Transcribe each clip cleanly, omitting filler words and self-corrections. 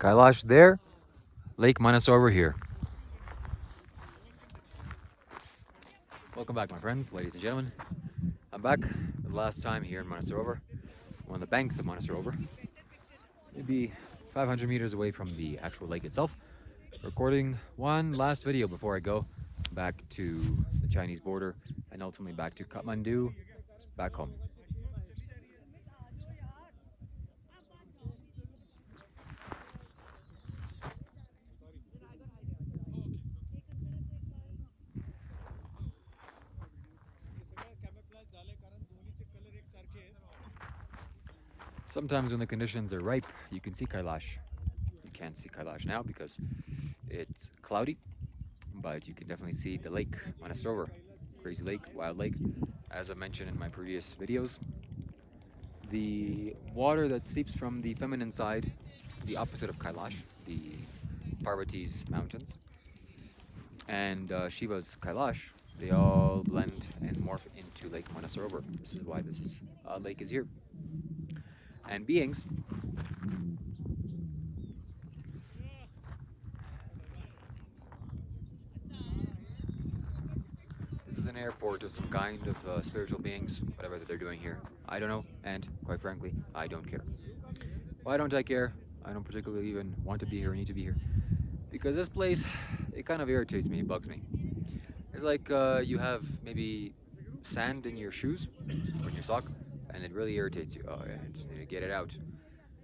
Kailash there, Lake Manasarovar here. Welcome back, my friends, ladies and gentlemen. I'm back for the last time here in Manasarovar, on the banks of Manasarovar, maybe 500 meters away from the actual lake itself, recording one last video before I go back to the Chinese border and ultimately back to Kathmandu, back home. Sometimes when the conditions are ripe, you can see Kailash. You can't see Kailash now because it's cloudy, but you can definitely see the lake, Manasarovar. Crazy lake, wild lake. As I mentioned in my previous videos, the water that seeps from the feminine side, the opposite of Kailash, the Parvati's mountains, and Shiva's Kailash, they all blend and morph into Lake Manasarovar. This is why this lake is here. And beings, this is an airport of some kind of spiritual beings, whatever that they're doing here. I don't know, and quite frankly, I don't care. Why don't I care? I don't particularly even want to be here or need to be here. Because this place, it kind of irritates me, it bugs me. It's like you have maybe sand in your shoes or in your sock, and it really irritates you. Oh yeah, I just need to get it out.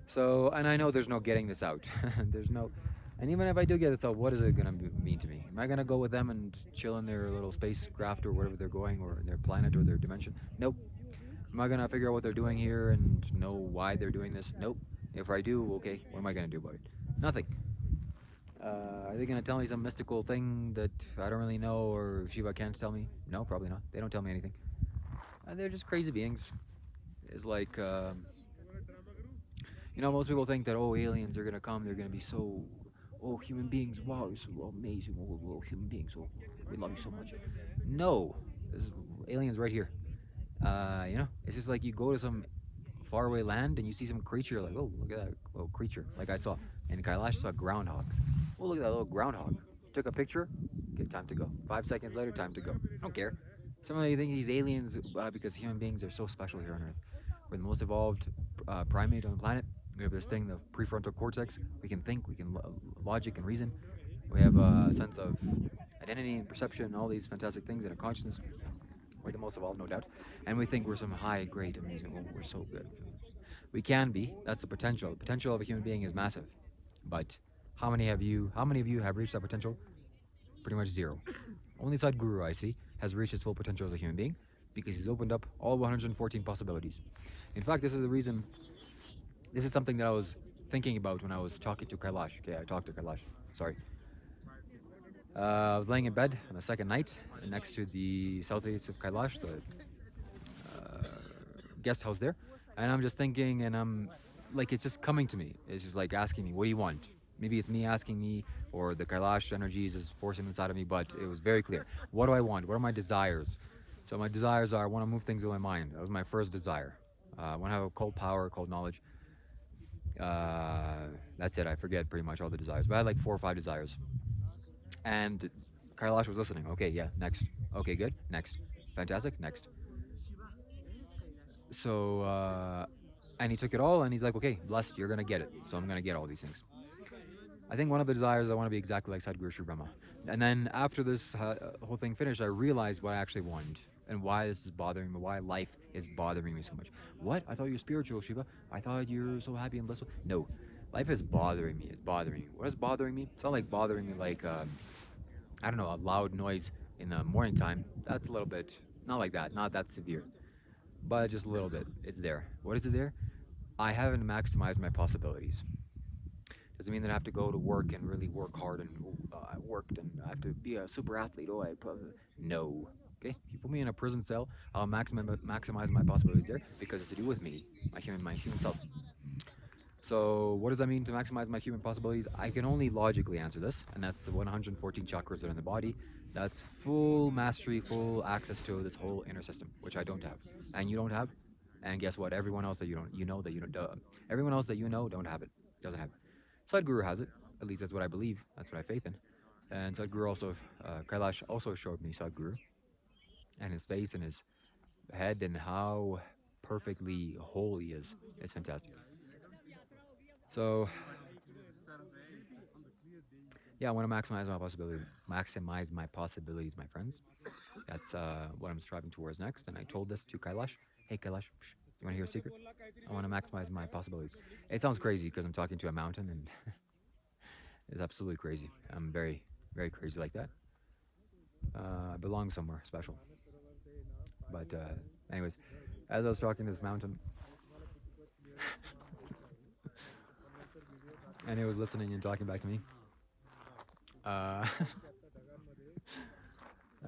So, and I know there's no getting this out. There's no, and even if I do get this out, what is it gonna mean to me? Am I gonna go with them and chill in their little spacecraft or wherever they're going, or their planet or their dimension? Nope. Am I gonna figure out what they're doing here and know why they're doing this? Nope. If I do, okay, what am I gonna do about it? Nothing. Are they gonna tell me some mystical thing that I don't really know, or Shiva can't tell me? No, probably not. They don't tell me anything. They're just crazy beings. It's like, most people think that, oh, aliens are gonna come, they're gonna be so, oh, human beings, wow, you're so amazing, oh, human beings, oh, we love you so much. No, this is aliens right here. It's just like you go to some faraway land and you see some creature, like, oh, look at that little creature. Like I saw in Kailash, saw groundhogs. Oh, look at that little groundhog. Took a picture, okay, time to go. 5 seconds later, time to go. I don't care. Some of you think these aliens, because human beings are so special here on Earth. We're the most evolved primate on the planet. We have this thing, the prefrontal cortex. We can think, we can logic and reason. We have a sense of identity and perception and all these fantastic things in our consciousness. We're the most evolved, no doubt. And we think we're some high, great, amazing, oh, we're so good. We can be. That's the potential. The potential of a human being is massive. But how many of you have reached that potential? Pretty much zero. Only Sadhguru I see has reached his full potential as a human being because he's opened up all 114 possibilities. In fact, this is the reason. This is something that I was thinking about when I was talking to Kailash. Okay, I talked to Kailash. Sorry. I was laying in bed on the second night next to the southeast of Kailash, the guest house there, and I'm just thinking, and I'm like, it's just coming to me. It's just like asking me, what do you want? Maybe it's me asking me, or the Kailash energies is forcing inside of me, but it was very clear. What do I want? What are my desires? So my desires are, I want to move things with my mind. That was my first desire. I want to have a cold power, cold knowledge. That's it. I forget pretty much all the desires, but I had like 4 or 5 desires. And Kailash was listening. Okay, yeah, next. Okay, good. Next. Fantastic. Next. So, and he took it all and he's like, okay, blessed, you're going to get it. So I'm going to get all these things. I think one of the desires, I want to be exactly like Sadhguru Sri Brahma. And then after this whole thing finished, I realized what I actually wanted and why this is bothering me, why life is bothering me so much. What? I thought you were spiritual, Shiva. I thought you were so happy and blissful. No, life is bothering me. It's bothering me. What is bothering me? It's not like bothering me like, I don't know, a loud noise in the morning time. That's a little bit, not like that, not that severe, but just a little bit. It's there. What is it there? I haven't maximized my possibilities. Doesn't mean that I have to go to work and really work hard and I worked and I have to be a super athlete. No. Okay, you put me in a prison cell. I'll maximize my possibilities there because it's to do with me, my human self. So what does that mean to maximize my human possibilities? I can only logically answer this, and that's the 114 chakras that are in the body. That's full mastery, full access to this whole inner system, which I don't have, and you don't have. And guess what? Everyone else that you don't, everyone else that you know don't have it, doesn't have it. Sadhguru has it. At least that's what I believe. That's what I faith in. And Sadhguru also, Kailash also showed me Sadhguru and his face and his head and how perfectly whole he is. It's fantastic. So yeah, I want to maximize my possibilities, my friends. That's what I'm striving towards next. And I told this to Kailash. Hey, Kailash, you want to hear a secret? I want to maximize my possibilities. It sounds crazy because I'm talking to a mountain, and it's absolutely crazy. I'm very, very crazy like that. I belong somewhere special. But, anyways, as I was talking to this mountain, and it was listening and talking back to me,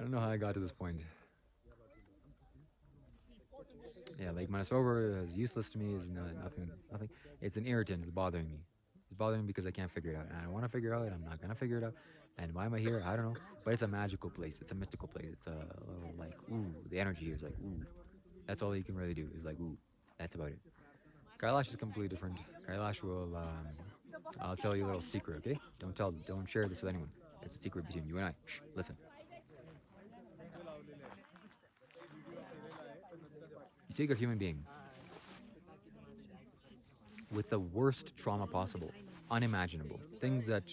I don't know how I got to this point. Yeah, like Manasarovar is useless to me. Is nothing. Nothing. It's an irritant. It's bothering me. It's bothering me because I can't figure it out, and I want to figure it out, and I'm not gonna figure it out. And why am I here? I don't know. But it's a magical place. It's a mystical place. It's a little like ooh. The energy here is like ooh. That's all you can really do. Is like ooh. That's about it. Kailash is completely different. Kailash will. I'll tell you a little secret, okay? Don't tell. Don't share this with anyone. It's a secret between you and I. Shh. Listen. You take a human being with the worst trauma possible, unimaginable, things that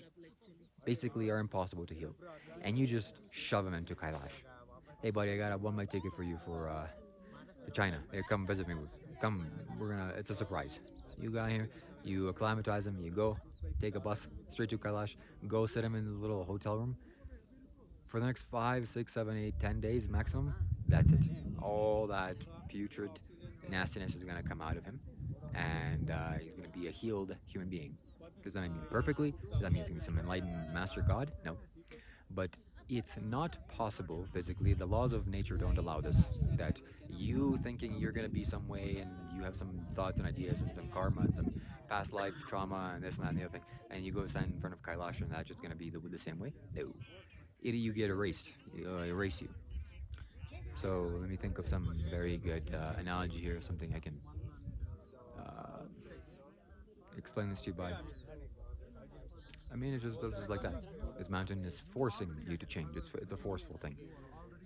basically are impossible to heal, and you just shove them into Kailash. Hey, buddy, I got a one-way ticket for you for to China. Here, come visit me. Come, we're gonna. It's a surprise. You got here. You acclimatize them. You go, take a bus straight to Kailash. Go sit him in the little hotel room for the next 5, 6, 7, 8, 10 days maximum. That's it. All that putrid nastiness is gonna come out of him, and he's gonna be a healed human being. Does that mean perfectly? Does that mean he's gonna be some enlightened master god? No, but it's not possible physically. The laws of nature don't allow this. That you thinking you're gonna be some way and you have some thoughts and ideas and some karma and some past life trauma and this and that and the other thing, and you go stand in front of Kailash and that's just gonna be the same way. No, you get erased. Erase you. So let me think of some very good analogy here, something I can uh, explain this to you by. I mean, it's just like that. This mountain is forcing you to change. It's a forceful thing.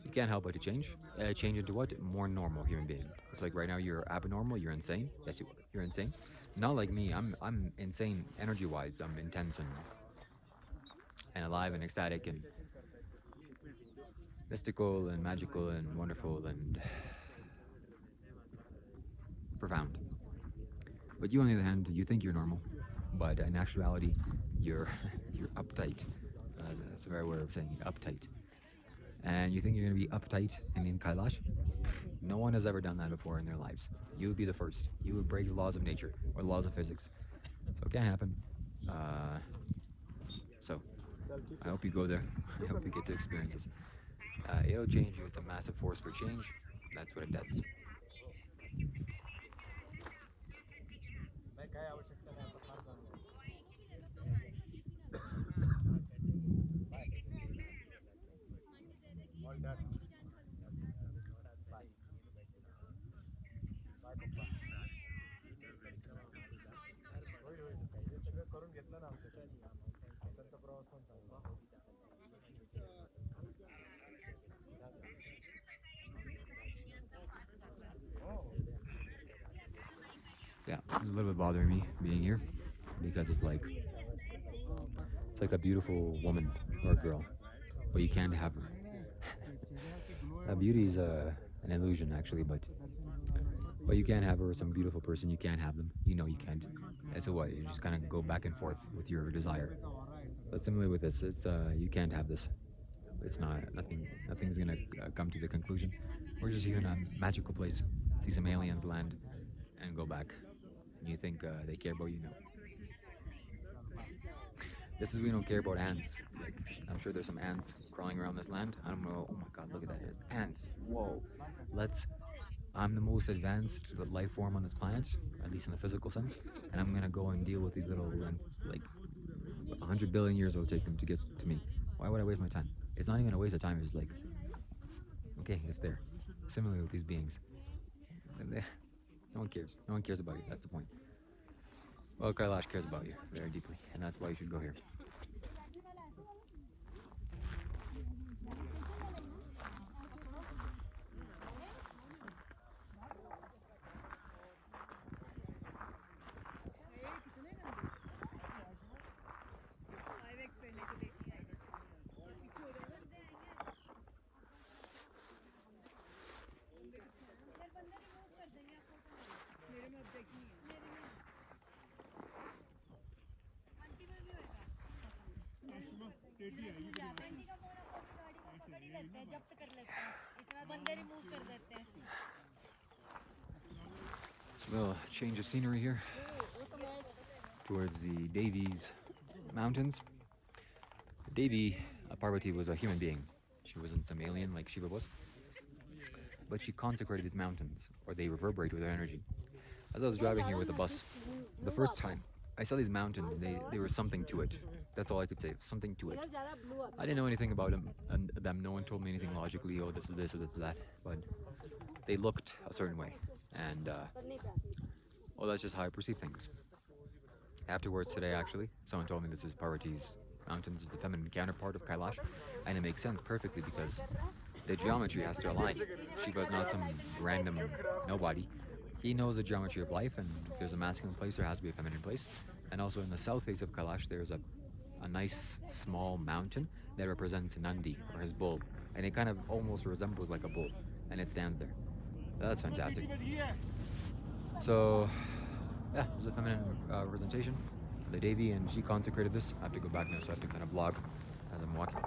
You can't help but to change. Change into what? More normal human being. It's like right now you're abnormal. You're insane. Yes, you are. You're insane. Not like me. I'm insane energy wise. I'm intense and alive and ecstatic and mystical and magical and wonderful and profound. But you, on the other hand, you think you're normal, but in actuality, you're you're uptight. That's a very way of saying it, uptight. And you think you're gonna be uptight and in Kailash? No one has ever done that before in their lives. You would be the first. You would break the laws of nature or the laws of physics. So it can't happen. Uh, so I hope you go there. I hope you get to experience this. It'll change you. It's a massive force for change. That's what it does. Yeah, it's a little bit bothering me being here because it's like a beautiful woman or a girl, but you can't have her. Beauty is an illusion, actually, but you can't have her with some beautiful person. You can't have them. You know you can't. And so what? You just kind of go back and forth with your desire. But similarly with this, it's you can't have this. It's not nothing. Nothing's gonna come to the conclusion. We're just here in a magical place, see some aliens land, and go back. And you think they care about you? No. This is we don't care about ants. Like I'm sure there's some ants crawling around this land. I don't know. Oh my god, look at that! Ants. Whoa. Let's. I'm the most advanced life form on this planet, at least in the physical sense, and I'm gonna go and deal with these little like 100 billion years it'll take them to get to me. Why would I waste my time? It's not even a waste of time. It's just like okay, it's there. Similarly with these beings, no one cares. No one cares about you. That's the point. Well, Kailash cares about you very deeply, and that's why you should go here. So, a little change of scenery here towards the Devi's Mountains. Devi, Parvati, was a human being. She wasn't some alien like Shiva was. But she consecrated these mountains, or they reverberate with her energy. As I was driving here with the bus, the first time I saw these mountains, they were something to it. That's all I could say, something to it. I didn't know anything about them, and no one told me anything logically, oh, this is this or this is that, but they looked a certain way, and well, that's just how I perceive things. Afterwards today, actually, someone told me this is Parvati's Mountains, is the feminine counterpart of Kailash, and it makes sense perfectly because the geometry has to align. Shiva's not some random nobody. He knows the geometry of life, and if there's a masculine place, there has to be a feminine place. And also in the south face of Kailash, there's a nice small mountain that represents Nandi, or his bull. And it kind of almost resembles like a bull, and it stands there. That's fantastic. So, yeah, there's a feminine representation. The Devi, and she consecrated this. I have to go back now, so I have to kind of vlog as I'm walking.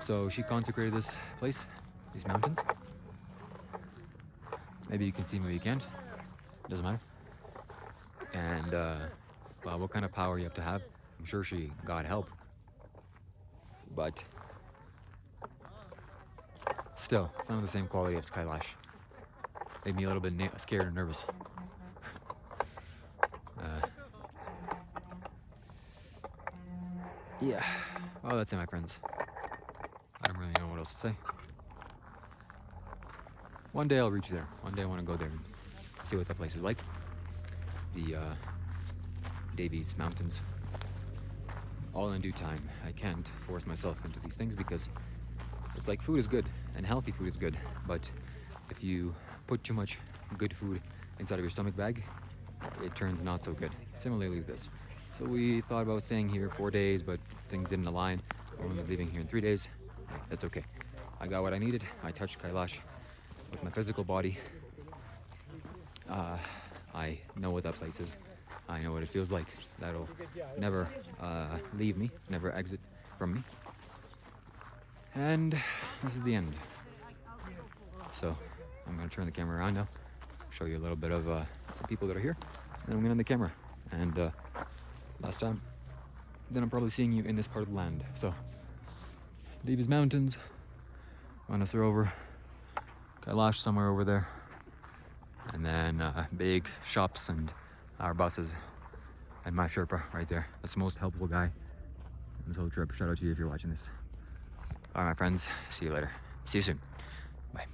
So she consecrated this place, these mountains. Maybe you can see, maybe you can't. Doesn't matter. And well, what kind of power you have to have? I'm sure she got help, but still, it's not the same quality as Kailash. Made me a little bit scared and nervous. Yeah. Well, that's it, my friends. I don't really know what else to say. One day I'll reach there. One day I want to go there and see what that place is like. The Devi's Mountains. All in due time. I can't force myself into these things because it's like food is good and healthy food is good, but if you put too much good food inside of your stomach bag, it turns not so good. Similarly with this. So we thought about staying here 4 days, but things didn't align. We're only leaving here in 3 days. That's okay. I got what I needed. I touched Kailash with my physical body. I know what that place is. I know what it feels like. That'll never leave me, never exit from me. And this is the end. So I'm going to turn the camera around now, show you a little bit of the people that are here, and then I'm going to end the camera. And last time, then I'm probably seeing you in this part of the land. So, Shivas Mountains, Manasarovar, Kailash somewhere over there, and then big shops and our buses, and my Sherpa right there. That's the most helpful guy in this whole trip. Shout out to you if you're watching this. All right, my friends, see you later. See you soon. Bye.